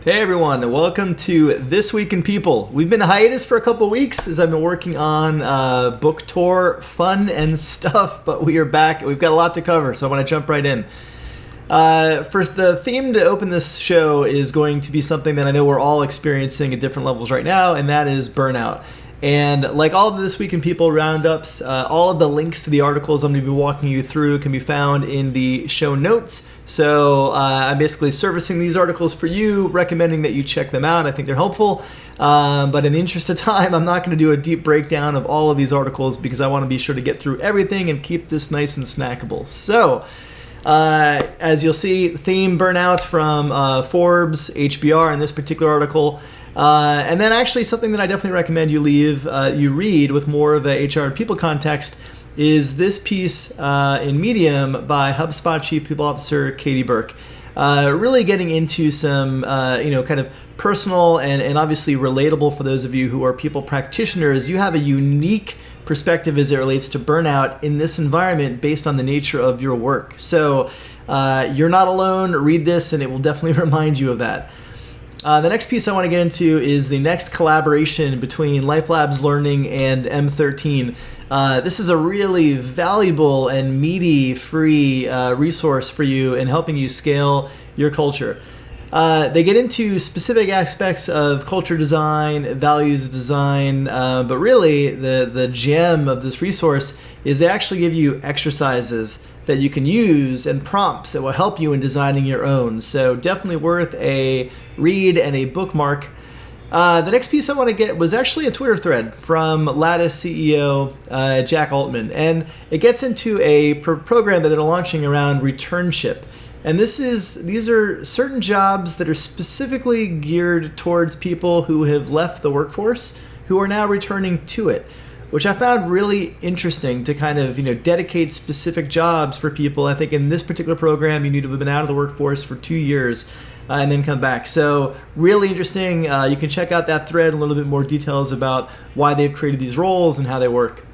Hey everyone, welcome to This Week in People. We've been hiatus for a couple weeks as I've been working on book tour, fun and stuff, but we are back. We've got a lot to cover, so I want to jump right in. First, the theme to open this show is going to be something that I know we're all experiencing at different levels right now, and that is burnout. And like all of the This Week in People roundups, all of the links to the articles I'm going to be walking you through can be found in the show notes. So I'm basically servicing these articles for you, recommending that you check them out. I think they're helpful. But in the interest of time, I'm not going to do a deep breakdown of all of these articles because I want to be sure to get through everything and keep this nice and snackable. So as you'll see, theme burnout from Forbes HBR in this particular article. And then actually something that I definitely recommend you read with more of a HR and people context is this piece in Medium by Hubspot Chief People Officer Katie Burke. Really getting into some, kind of personal and obviously relatable for those of you who are people practitioners. You have a unique perspective as it relates to burnout in this environment based on the nature of your work. So you're not alone. Read this and it will definitely remind you of that. The next piece I want to get into is the next collaboration between LifeLabs Learning and M13. This is a really valuable and meaty free resource for you in helping you scale your culture. They get into specific aspects of culture design, values design, but really the gem of this resource is they actually give you exercises that you can use and prompts that will help you in designing your own. So definitely worth a read and a bookmark. The next piece I want to get was actually a Twitter thread from Lattice CEO Jack Altman, and it gets into a program that they're launching around returnship. And these are certain jobs that are specifically geared towards people who have left the workforce who are now returning to it, which I found really interesting to kind of dedicate specific jobs for people. I think in this particular program, you need to have been out of the workforce for 2 years and then come back. So really interesting. You can check out that thread, a little bit more details about why they've created these roles and how they work.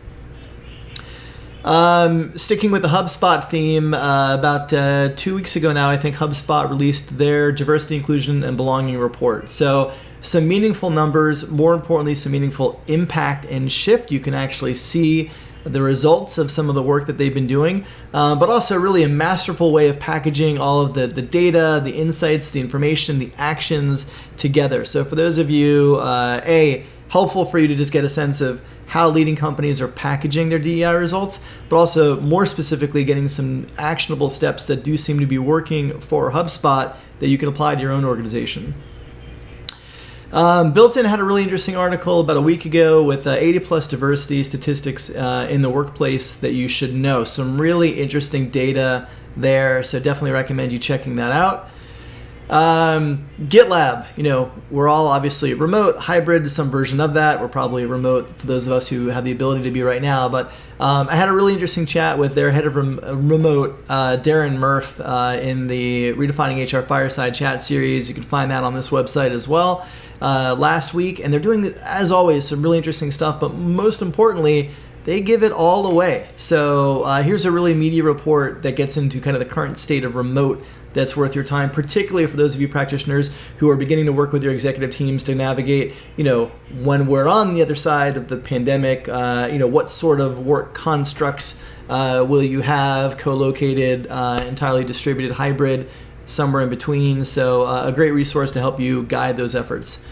Sticking with the HubSpot theme, about 2 weeks ago now, I think HubSpot released their diversity, inclusion, and belonging report. So some meaningful numbers, more importantly, some meaningful impact and shift. You can actually see the results of some of the work that they've been doing, but also really a masterful way of packaging all of the data, the insights, the information, the actions together. So for those of you, helpful for you to just get a sense of how leading companies are packaging their DEI results, but also more specifically getting some actionable steps that do seem to be working for HubSpot that you can apply to your own organization. Builtin had a really interesting article about a week ago with 80 plus diversity statistics in the workplace that you should know. Some really interesting data there, so definitely recommend you checking that out. GitLab, we're all obviously remote, hybrid, some version of that. We're probably remote for those of us who have the ability to be right now, but I had a really interesting chat with their head of remote, Darren Murph, in the Redefining HR Fireside Chat series. You can find that on this website as well. Last week, and they're doing, as always, some really interesting stuff, but most importantly, they give it all away. So here's a really meaty report that gets into kind of the current state of remote that's worth your time, particularly for those of you practitioners who are beginning to work with your executive teams to navigate, when we're on the other side of the pandemic, what sort of work constructs will you have, co-located, entirely distributed, hybrid, somewhere in between. So a great resource to help you guide those efforts.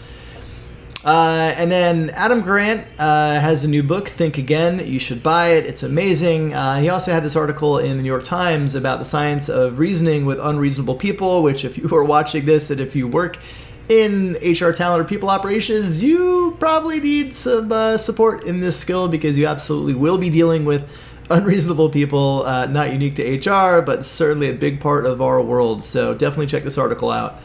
And then Adam Grant has a new book, Think Again. You should buy it. It's amazing. He also had this article in the New York Times about the science of reasoning with unreasonable people, which if you are watching this and if you work in HR talent or people operations, you probably need some support in this skill because you absolutely will be dealing with unreasonable people, not unique to HR, but certainly a big part of our world. So definitely check this article out.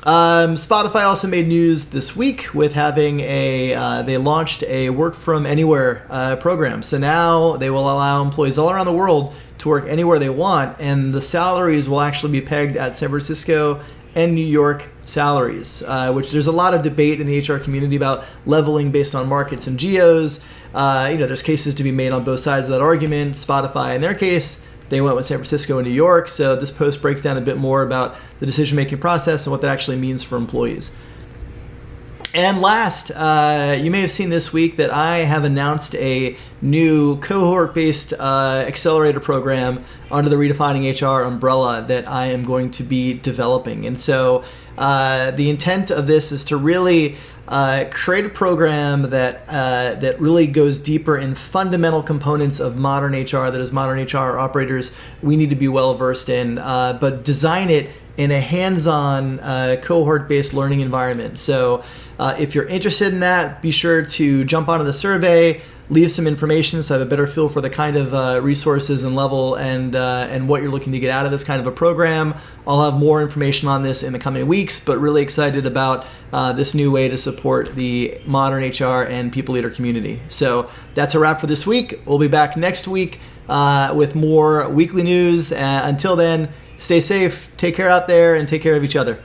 Spotify also made news this week with having they launched a work from anywhere program. So now they will allow employees all around the world to work anywhere they want, and the salaries will actually be pegged at San Francisco and New York salaries, which there's a lot of debate in the HR community about leveling based on markets and geos. There's cases to be made on both sides of that argument. Spotify, in their case, They went with San Francisco and New York. So this post breaks down a bit more about the decision-making process and what that actually means for employees. And last, you may have seen this week that I have announced a new cohort-based accelerator program under the Redefining HR umbrella that I am going to be developing. And so the intent of this is to really create a program that really goes deeper in fundamental components of modern HR, that as modern HR operators we need to be well versed in, but design it in a hands-on cohort-based learning environment. So if you're interested in that, be sure to jump onto the survey, leave some information so I have a better feel for the kind of resources and level and what you're looking to get out of this kind of a program. I'll have more information on this in the coming weeks, but really excited about this new way to support the modern HR and people leader community. So that's a wrap for this week. We'll be back next week with more weekly news. Until then, stay safe, take care out there, and take care of each other.